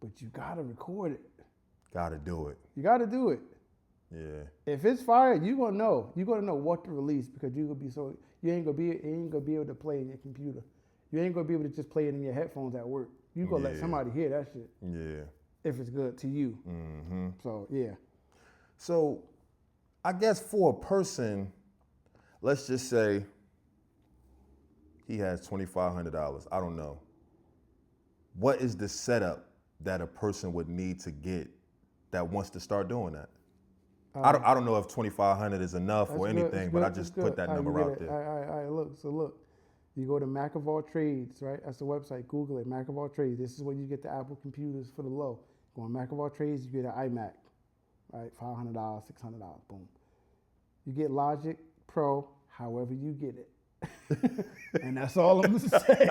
but you gotta record it. Gotta do it. You gotta do it. If it's fire, you gonna know. You gonna know what to release because you ain't gonna be able to play in your computer. You ain't gonna be able to just play it in your headphones at work. You gonna let somebody hear that shit. If it's good to you. So So I guess for a person, let's just say he has $2,500. I don't know. What is the setup that a person would need to get that wants to start doing that? I don't know if 2,500 is enough or anything, but I just put that number out there. All right, look. You go to Mac of All Trades, right? That's the website. Google it, Mac of All Trades. This is where you get the Apple computers for the low. Go on Mac of All Trades, you get an iMac, right? $500, $600, boom. You get Logic Pro, however you get it. And that's all I'm gonna say,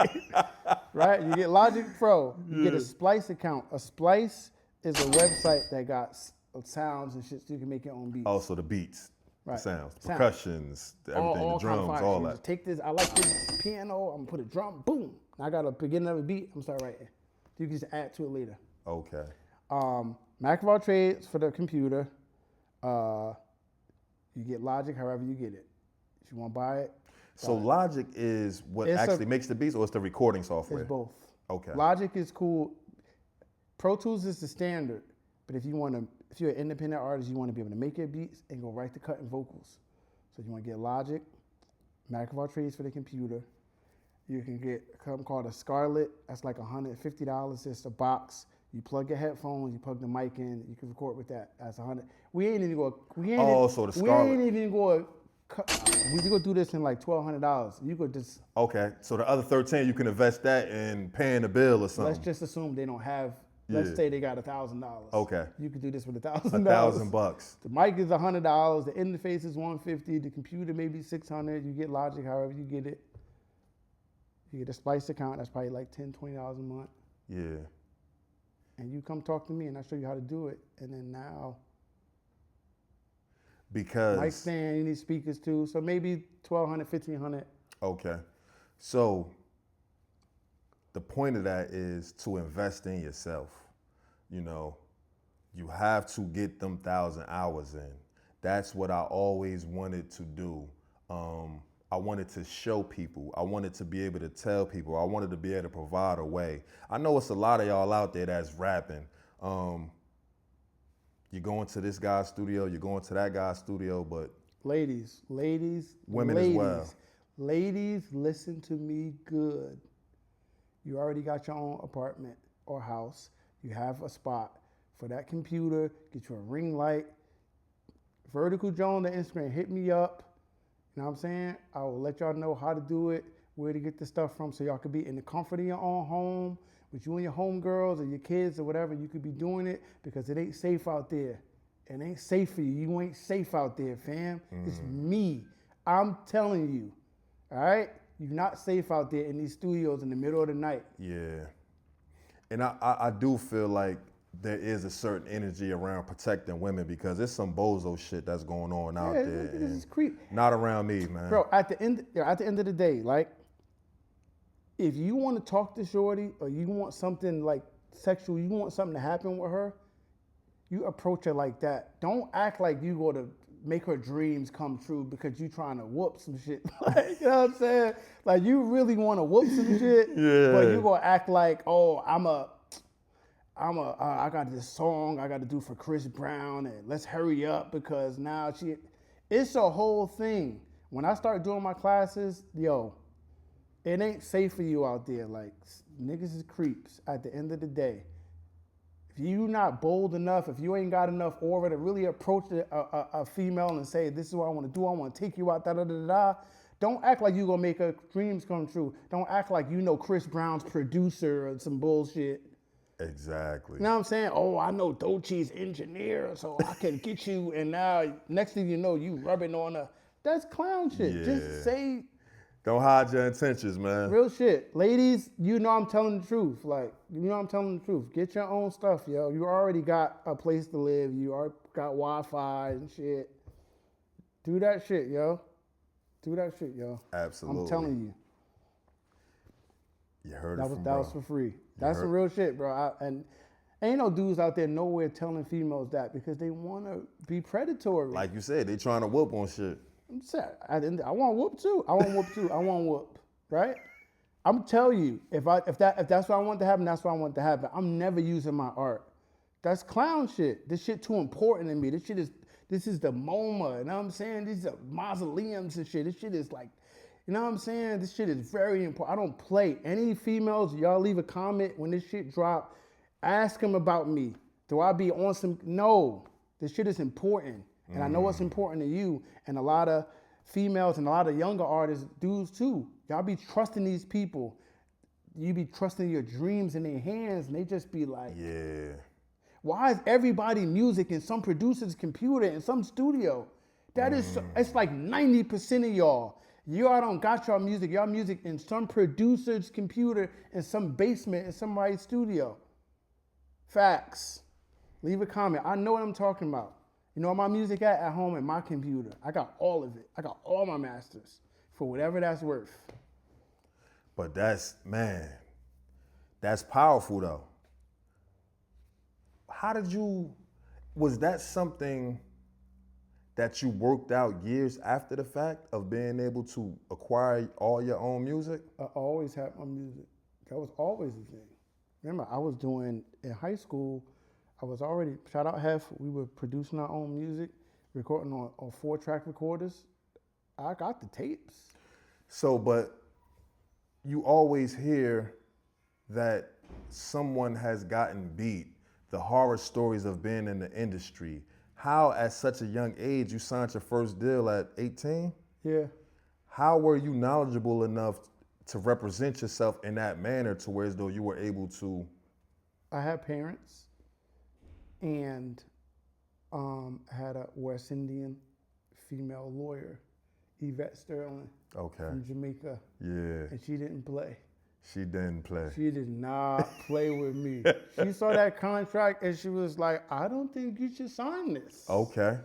right? You get Logic Pro, you get a Splice account. A Splice is a website that got sounds and shit so you can make your own beats. Also the beats, the sounds, Sound. percussions, everything, all the drums, all that. Just take this, I like this piano, I'm gonna put a drum, boom. I got a beginning of a beat, I'm gonna start writing. You can just add to it later. Okay. Mac of All Trades for the computer. You get Logic however you get it. If you wanna buy it. So Logic is what actually makes the beats, or it's the recording software? It's both. Okay. Logic is cool. Pro Tools is the standard, but if you're an independent artist, you want to be able to make your beats and go right to cutting vocals. So you want to get Logic, Mac of All Trades for the computer. You can get something called a Scarlett. That's like $150. It's a box. You plug your headphones, you plug the mic in, you can record with that. That's $100. We ain't even so the Scarlett. We ain't even going. We go do this in like $1,200. You could just. Okay, so the other 13, you can invest that in paying the bill or something. Let's just assume they don't have. Let's say they got $1,000. Okay. You could do this with $1,000. $1,000. The mic is $100. The interface is $150. The computer maybe $600. You get Logic, however you get it. You get a Splice account. That's probably like $10, $20 a month. Yeah. And you come talk to me, and I show you how to do it. And then now. Because mic stand, you need speakers too. So maybe $1,200, $1,500. Okay. So the point of that is to invest in yourself. You have to get them 1,000 hours in. That's what I always wanted to do. I wanted to show people. I wanted to be able to tell people. I wanted to be able to provide a way. I know it's a lot of y'all out there that's rapping. You're going to this guy's studio, you're going to that guy's studio, but ladies, women as well. Ladies, listen to me good. You already got your own apartment or house. You have a spot for that computer. Get you a ring light. Vertical Jones on Instagram, hit me up. You know what I'm saying? I will let y'all know how to do it, where to get the stuff from, so y'all can be in the comfort of your own home with you and your homegirls or your kids or whatever, you could be doing it because it ain't safe out there. It ain't safe for you. You ain't safe out there, fam. It's me. I'm telling you, all right? You're not safe out there in these studios in the middle of the night. Yeah. And I do feel like there is a certain energy around protecting women because there's some bozo shit that's going on out there. This is creep. Not around me, man. Bro, at the end of the day, like, if you want to talk to shorty or you want something like sexual, you want something to happen with her, you approach her like that. Don't act like you go to make her dreams come true because you trying to whoop some shit. Like, you know what I'm saying? Like, you really want to whoop some shit, but you gonna act like, oh, I got this song I got to do for Chris Brown, and let's hurry up because now it's a whole thing. When I start doing my classes, yo, it ain't safe for you out there. Like, niggas is creeps at the end of the day. If you not bold enough, if you ain't got enough aura to really approach a female and say, this is what I want to do, I want to take you out, da-da-da-da-da, don't act like you going to make her dreams come true. Don't act like you know Chris Brown's producer or some bullshit. Exactly. You know what I'm saying? Oh, I know Doechie's engineer, so I can get you, and now next thing you know, you rubbing on her. That's clown shit. Yeah. Just say Don't hide your intentions, man. real shit. Ladies, you know I'm telling the truth. Like, you know I'm telling the truth. Get your own stuff, yo. You already got a place to live. You already got Wi-Fi and shit. Do that shit, yo. Do that shit, yo. Absolutely. I'm telling you. You heard That it from was for free. That's the real shit, bro. And ain't no dudes out there nowhere telling females that because they want to be predatory. Like you said, they trying to whoop on shit. I'm sad. I want to whoop too. I want to whoop, right? I'm telling you, if that's what I want to happen, that's what I want to happen. I'm never using my art. That's clown shit. This shit too important to me. This is the MoMA. You know what I'm saying? These are mausoleums and shit. This shit is like, you know what I'm saying? This shit is very important. I don't play. Any females, y'all leave a comment when this shit drop. Ask them about me. Do I be on some? No. This shit is important. And I know what's important to you. And a lot of females and a lot of younger artists, dudes too. Y'all be trusting these people. You be trusting your dreams in their hands. And they just be like, Yeah. why is everybody music in some producer's computer in some studio? That is, it's like 90% of y'all. Y'all don't got y'all music in some producer's computer in some basement in somebody's studio. Facts. Leave a comment. I know what I'm talking about. You know where my music at home in my computer. I got all of it. I got all my masters for whatever that's worth. But that's powerful though. Was that something that you worked out years after the fact of being able to acquire all your own music? I always had my music. That was always the thing. Remember, I was doing, in high school, I was already, shout out Hef, we were producing our own music, recording on 4-track recorders. I got the tapes. So, but you always hear that someone has gotten beat, the horror stories of being in the industry. How, at such a young age, you signed your first deal at 18? Yeah. How were you knowledgeable enough to represent yourself in that manner to where as though you were able to? I had parents and had a West Indian female lawyer, Yvette Sterling, from Jamaica. Yeah. And she didn't play. She didn't play. She did not play with me. She saw that contract and she was like, I don't think you should sign this. Okay.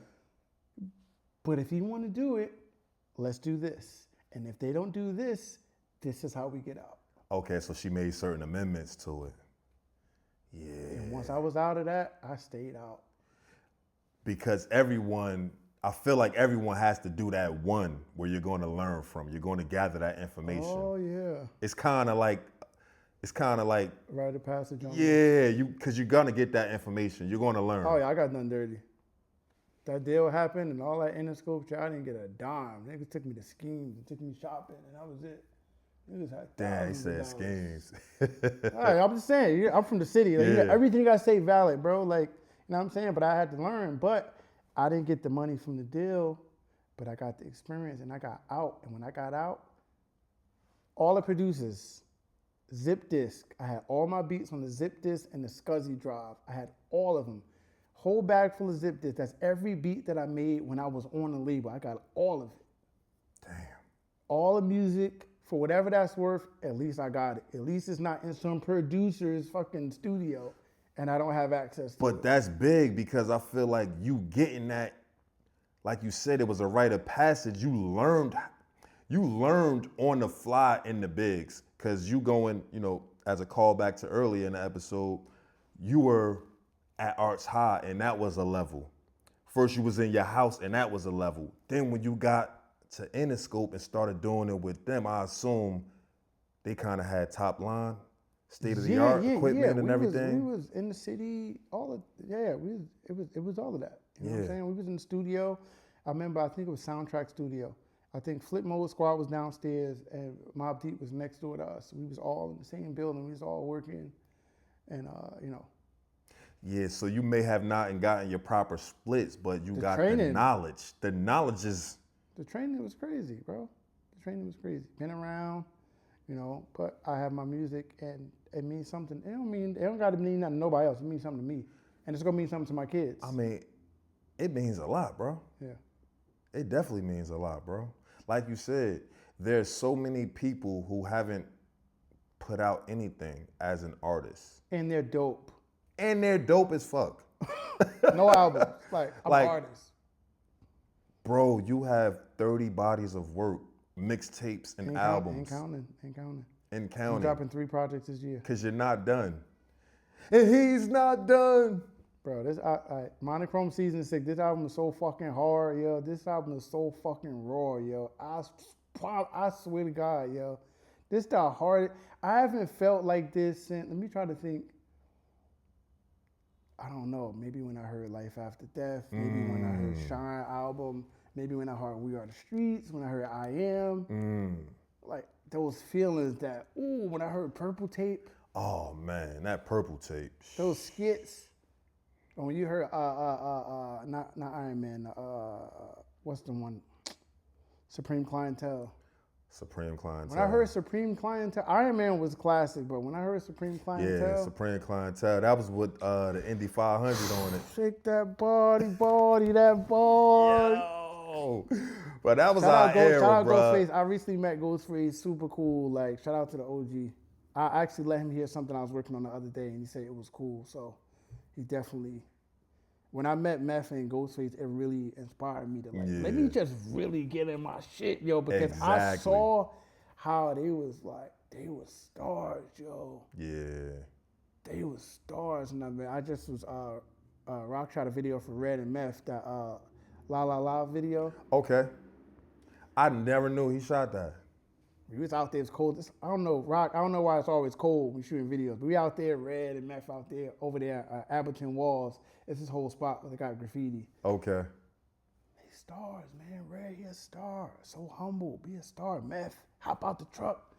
But if you want to do it, let's do this. And if they don't do this, this is how we get out. Okay, so she made certain amendments to it. Yeah. And once I was out of that, I stayed out. Because I feel like everyone has to do that one where you're going to learn from. You're going to gather that information. Oh, yeah. It's kind of like Rite of passage on yeah, because you're going to get that information. You're going to learn. Oh, yeah, I got nothing dirty. That deal happened and all that Interscope shit, I didn't get a dime. Niggas took me to schemes and took me shopping and that was it. Niggas had Damn, he said thousands of dollars. schemes. All right, I'm just saying, I'm from the city. Like, Yeah. everything you gotta say valid, bro. Like, you know what I'm saying? But I had to learn. But I didn't get the money from the deal, but I got the experience and I got out. And when I got out, all the producers zip disk. I had all my beats on the zip disk and the SCSI drive. I had all of them. Whole bag full of zip disk. That's every beat that I made when I was on the label. I got all of it. Damn. All the music, for whatever that's worth, at least I got it. At least it's not in some producer's fucking studio and I don't have access to it. But that's big because I feel like you getting that, like you said, it was a rite of passage. You learned on the fly in the bigs because you going, as a callback to earlier in the episode, you were at Arts High and that was a level. First you was in your house and that was a level. Then when you got to Interscope and started doing it with them, I assume they kind of had top line, state of the art equipment and everything. We was in the city, it was all of that. You know what I'm saying? We was in the studio. I remember, I think it was Soundtrack Studio. I think Flip Mode Squad was downstairs and Mobb Deep was next door to us. We was all in the same building. We was all working and, Yeah, so you may have not gotten your proper splits, but you got training. the knowledge. The knowledge is... The training was crazy, bro. The training was crazy. Been around, but I have my music and it means something. It don't gotta mean nothing to nobody else. It means something to me. And it's gonna mean something to my kids. I mean, it means a lot, bro. Yeah. It definitely means a lot, bro. Like you said, there's so many people who haven't put out anything as an artist. And they're dope. And they're dope as fuck. No albums. I'm an artist. Bro, you have 30 bodies of work, mixtapes and albums. Ain't counting. And counting. I'm dropping 3 projects this year. Because you're not done. And he's not done. Bro, this Monochrome Season 6, this album is so fucking hard, yo. This album is so fucking raw, yo. I swear to God, yo. This the hardest. I haven't felt like this since, let me try to think. I don't know, maybe when I heard Life After Death, maybe when I heard Shine album, maybe when I heard We Are the Streets, when I heard I Am. Like those feelings that, when I heard Purple Tape. Oh man, that Purple Tape. Those skits. And when you heard, not Iron Man, what's the one? Supreme Clientele. Supreme Clientele. When I heard Supreme Clientele, Iron Man was classic, but when I heard Supreme Clientele. Yeah, Supreme Clientele. That was with the Indy 500 on it. Shake that body, that body. Yo. But that was our era, shout out bro. Ghostface. I recently met Ghostface, super cool. Like, shout out to the OG. I actually let him hear something I was working on the other day, and he said it was cool. So he definitely, when I met Meth and Ghostface, it really inspired me to let me just really get in my shit, yo, because I saw how they was stars, yo. Yeah. They was stars. And I just was, Roc shot a video for Red and Meth, that La La La video. Okay. I never knew he shot that. We was out there, it's cold. I don't know, Roc, I don't know why it's always cold when shooting videos, but we out there, Red and Meth out there, over there, Abberton Walls. It's this whole spot where they got graffiti. Okay. They stars, man. Red, he a star. So humble, be a star. Meth, hop out the truck.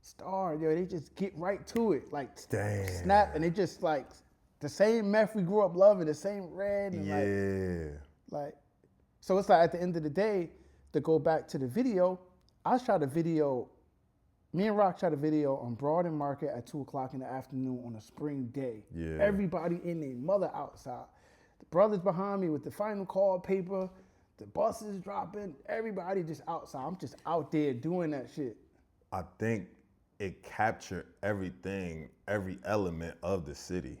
Star, yo, they just get right to it. Like, damn. Snap, and they just like, the same Meth we grew up loving, the same Red. And like, so it's like at the end of the day, to go back to the video, I shot a video, me and Roc shot a video on Broad and Market at 2 o'clock in the afternoon on a spring day. Yeah. Everybody in their mother outside. The brothers behind me with the final call paper, the buses dropping, everybody just outside. I'm just out there doing that shit. I think it captured everything, every element of the city.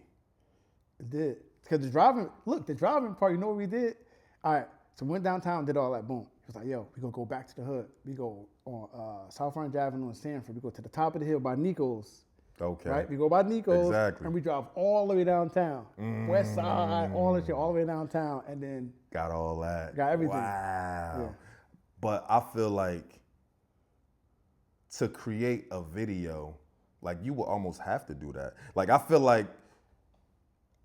It did. Because the driving part, you know what we did? All right, so we went downtown, did all that, boom. He was like, yo, we gonna go back to the hood. We go on South Orange Avenue in Sanford. We go to the top of the hill by Nico's. Okay. Right? We go by Nico's. Exactly. And we drive all the way downtown. West side, all that shit, all the way downtown. And then got all that. Got everything. Wow. Yeah. But I feel like to create a video, like you would almost have to do that. Like I feel like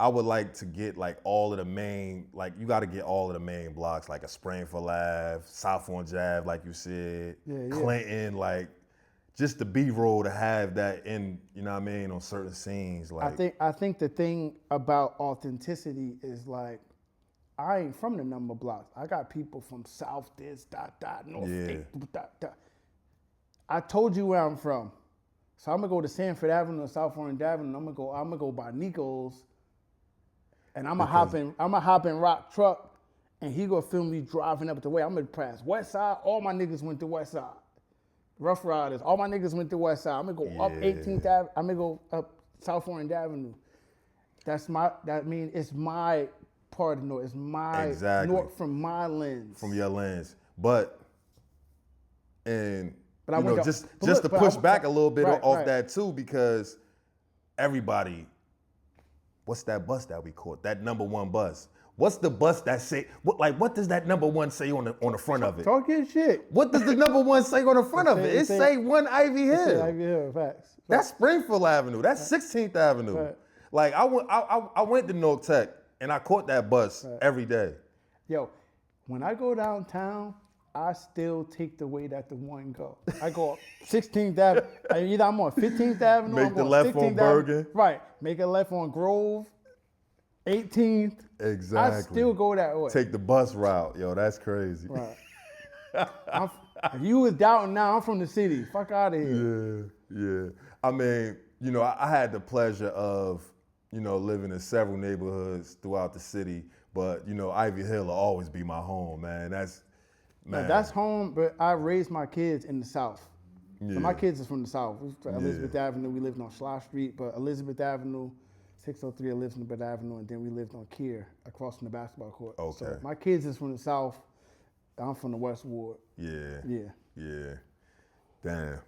I would like to get like all of the main, like you got to get all of the main blocks, like a Springfield Ave, South Orange Ave, like you said, Clinton, like just the B-roll to have that in, you know what I mean, on certain scenes. Like I think the thing about authenticity is like, I ain't from the number blocks. I got people from South this, North, I told you where I'm from. So I'm gonna go to Sanford Avenue or South Orange Avenue. I'm gonna go by Nico's, and I'm gonna hop in Roc truck, and he gonna film me driving up the way. I'm gonna pass West Side. All my niggas went to West Side. Rough Riders. All my niggas went to West Side. I'm gonna go up 18th Avenue. I'm gonna go up South Orange Avenue. It's my part of North. It's my North from my lens. From your lens, but I just to push back a little bit off that too, because everybody, what's that bus that we caught? That number one bus. What's the bus that say? What does that number one say on the front of it? Talk your shit. What does the number one say on the front of it? It say One Ivy Hill. Ivy Hill. Facts. That's Springfield Avenue. That's 16th Avenue. Right. Like I went to North Tech and I caught that bus every day. Yo, when I go downtown, I still take the way that the one go. I go up 16th Avenue. Either I'm on 15th Avenue. Make the left on Bergen. Right. Make a left on Grove. 18th. Exactly. I still go that way. Take the bus route. Yo, that's crazy. Right. If you was doubting now, I'm from the city. Fuck out of here. Yeah. I mean, I had the pleasure of, living in several neighborhoods throughout the city, but, Ivy Hill will always be my home, man. That's home, but I raised my kids in the South. Yeah. So my kids is from the South. Elizabeth Avenue, we lived on Schloss Street, but Elizabeth Avenue, 603 Elizabeth Avenue, and then we lived on Keir, across from the basketball court. Okay. So my kids is from the South. I'm from the West Ward. Yeah. Damn.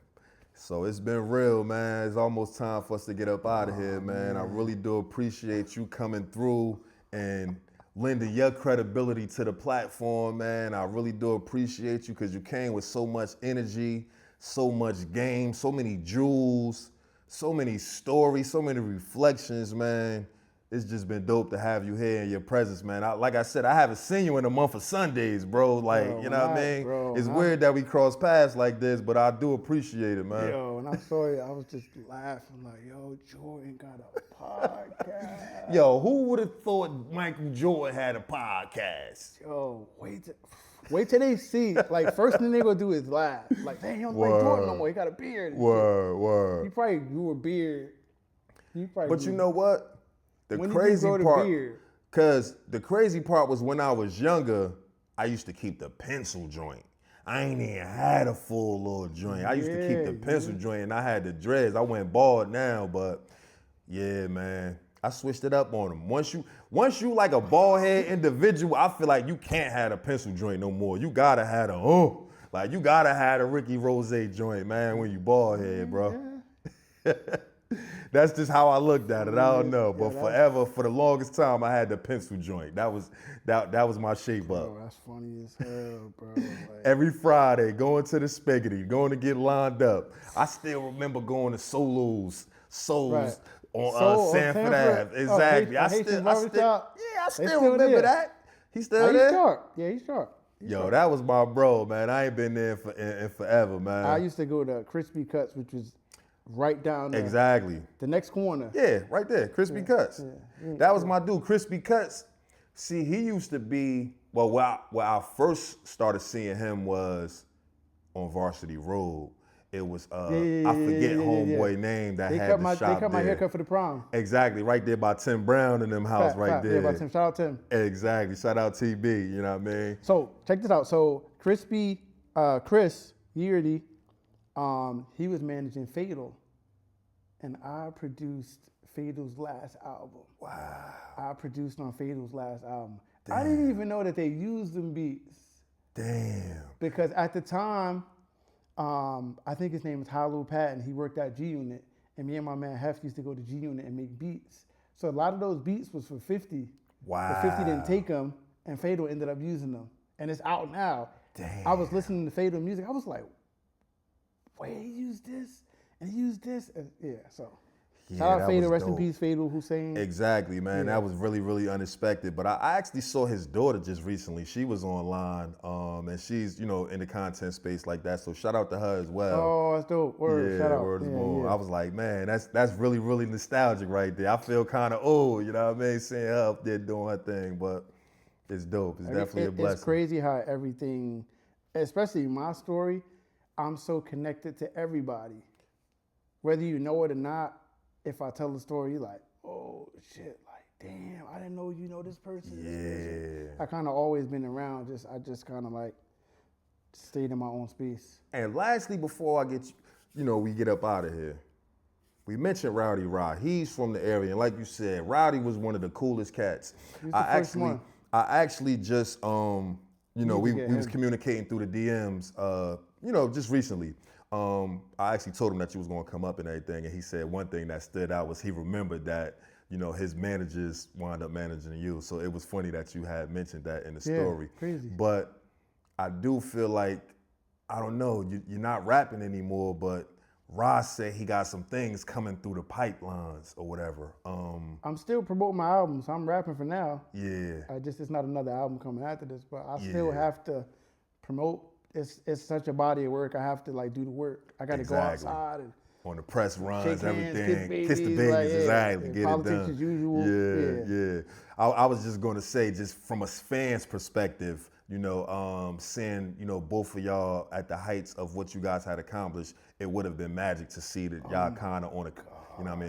So it's been real, man. It's almost time for us to get up out of here, man. I really do appreciate you coming through and lending your credibility to the platform, man. I really do appreciate you because you came with so much energy, so much game, so many jewels, so many stories, so many reflections, man. It's just been dope to have you here in your presence, man. Like I said, I haven't seen you in a month of Sundays, bro. Like, you know what I mean? Bro, it's weird that we cross paths like this, but I do appreciate it, man. Yo, and I'm sorry, I was just laughing like, yo, Jordan got a podcast. Yo, who would have thought Michael Jordan had a podcast? Yo, wait till they see. Like, first thing they gonna do is laugh. Like, dang, he don't like Jordan no more. He got a beard. Word. He probably grew a beard. But you know what? The when crazy did you grow part, the beard? because the crazy part was when I was younger, I used to keep the pencil joint. I ain't even had a full little joint. I used to keep the pencil joint, and I had the dreads. I went bald now, but yeah, man, I switched it up on them. Once you like a bald head individual, I feel like you can't have a pencil joint no more. You gotta have you gotta have a Ricky Rose joint, man, when you bald head, bro. Yeah. That's just how I looked at it. I don't know, but forever, for the longest time, I had the pencil joint. That was my shape up. Bro, that's funny as hell, bro. Like, every Friday, going to the Spaghetti, going to get lined up. I still remember going to Souls on Sanford Ave. Exactly. I still remember that. He's still there? He's sharp. Yeah, he's sharp. Yo, that was my bro, man. I ain't been there in forever, man. I used to go to Crispy Cuts, which was right down there. Exactly. The next corner. Yeah, right there, Crispy Cuts. That was my dude, Crispy Cuts. See, he used to be, where I first started seeing him was on Varsity Road. It was, I forget homeboy name that had the shop there. They cut my haircut for the prom. Exactly, right there by Tim Brown and them house right there. Yeah, by Tim. Shout out Tim. Exactly, shout out TB, you know what I mean? So, check this out. So, Chris Yeardy, he was managing Fatal, and I produced Fatal's last album. Wow. I produced on Fatal's last album. Damn. I didn't even know that they used them beats. Damn. Because at the time, I think his name is Halu Patton. He worked at G Unit, and me and my man Hef used to go to G Unit and make beats. So a lot of those beats was for 50. Wow. But 50 didn't take them, and Fatal ended up using them. And it's out now. Damn. I was listening to Fatal music. I was like, wait, he used this, and he used this. And so shout out Fatal, rest in peace, Fatal Hussein. Exactly, man. That was really, really unexpected. But I actually saw his daughter just recently. She was online, and she's, in the content space like that. So shout out to her as well. Oh, that's dope. Word, shout out. Word is born. I was like, man, that's really, really nostalgic right there. I feel kind of old, you know what I mean, seeing her up there doing her thing, but it's dope. It's definitely a blessing. It's crazy how everything, especially my story, I'm so connected to everybody. whether you know it or not, if I tell the story, you're like, oh shit, like damn, I didn't know you know this person. Yeah. This person. I kind of always been around. I just kind of like stayed in my own space. And lastly, before I get we get up out of here, we mentioned Rowdy Rod. He's from the area, and like you said, Rowdy was one of the coolest cats. He's the first one. I actually just we was communicating through the DMs, just recently. I actually told him that you was gonna come up and everything, and he said one thing that stood out was he remembered that, his managers wound up managing you. So it was funny that you had mentioned that in the story. Crazy. But I do feel like, I don't know, you're not rapping anymore, but Ross said he got some things coming through the pipelines or whatever. I'm still promoting my album, so I'm rapping for now. Yeah. It's not another album coming after this, but I still have to promote. It's such a body of work. I have to like do the work. I got to go outside and on the press runs, shake hands, everything, kiss the babies, like, exactly, get politics it done. as usual. Yeah. I was just going to say, just from a fan's perspective, seeing both of y'all at the heights of what you guys had accomplished, it would have been magic to see that y'all kind of on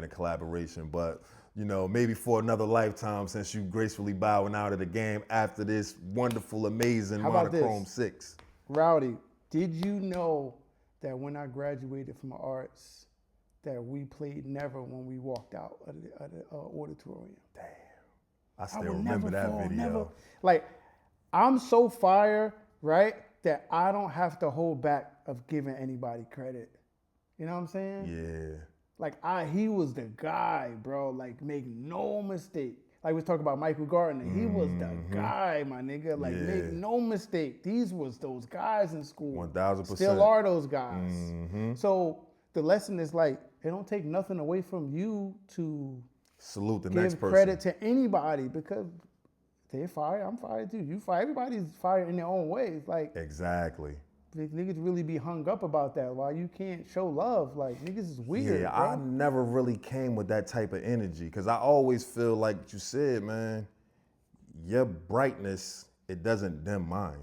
a collaboration. But maybe for another lifetime, since you gracefully bowing out of the game after this wonderful, amazing Monochrome 6. Rowdy, did you know that when I graduated from arts, that we played Never when we walked out of the auditorium? Damn. I still remember that video. Never. Like, I'm so fire, right, that I don't have to hold back of giving anybody credit. You know what I'm saying? Yeah. Like, he was the guy, bro. Like, make no mistake. Like, we was talking about Michael Gardner. He was the guy, my nigga. Like, make no mistake. These was those guys in school. 1000%. Still are those guys. So the lesson is like, it don't take nothing away from you to salute the next person. Give credit to anybody, because they're fire. I'm fired too. You fire. Everybody's fired in their own ways. Like, exactly. Niggas really be hung up about that. Why you can't show love? Like, niggas is weird. Yeah, bro. I never really came with that type of energy, because I always feel like you said, man, your brightness, it doesn't dim mine.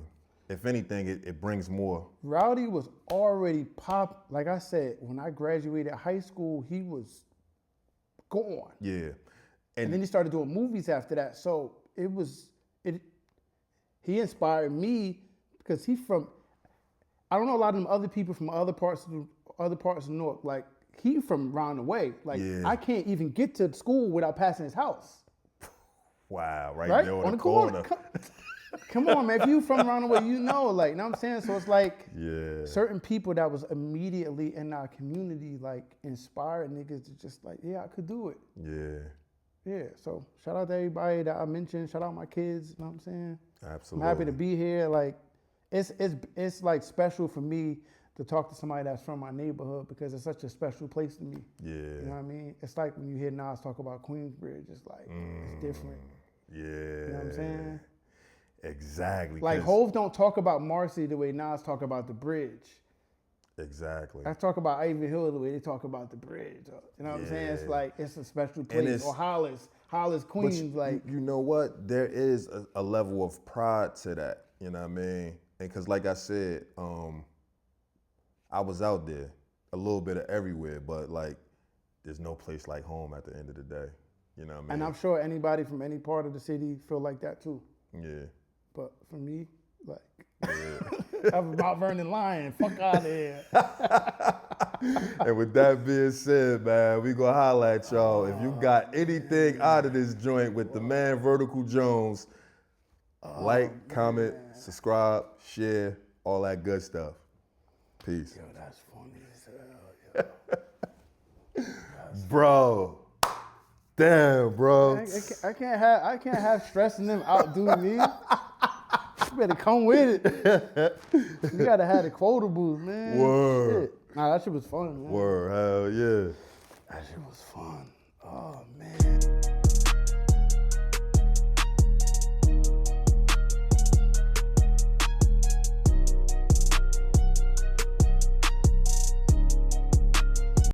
If anything, it brings more. Rowdy was already pop. Like I said, when I graduated high school, he was gone. Yeah. And then he started doing movies after that. So he inspired me, because I don't know a lot of them other people from other parts of New York. Like, he from around the way. Like, I can't even get to school without passing his house. Wow, right there on the corner. Come on, man. If you from around the way, like, you know what I'm saying? So it's like certain people that was immediately in our community, like, inspired niggas to just like, I could do it. Yeah, so shout out to everybody that I mentioned. Shout out my kids, you know what I'm saying? Absolutely. I'm happy to be here. Like, it's like special for me to talk to somebody that's from my neighborhood, because it's such a special place to me. Yeah. You know what I mean? It's like when you hear Nas talk about Queensbridge, it's like, it's different. Yeah. You know what I'm saying? Exactly. Like, Hov don't talk about Marcy the way Nas talk about the bridge. Exactly. I talk about Ivy Hill the way they talk about the bridge. You know what I'm saying? It's like, it's a special place. Or Hollis, Queens. Like, you know what? There is a level of pride to that. You know what I mean? And because, like I said, I was out there a little bit of everywhere, but like, there's no place like home at the end of the day. You know what I mean? And I'm sure anybody from any part of the city feel like that too. Yeah. But for me, like, I'm about Vernon Lion. Fuck out of here. And with that being said, man, we gonna holla at y'all. If you got anything out of this joint with the man Vertical Jones, like, comment, subscribe, share, all that good stuff. Peace. Yo, that's funny as hell, yo. Bro. Damn, bro. I can't have stressing them outdo me. You better come with it. You gotta have the quotables, man. Word. Shit. Nah, that shit was fun, man. Word, hell yeah. That shit was fun. Oh, man.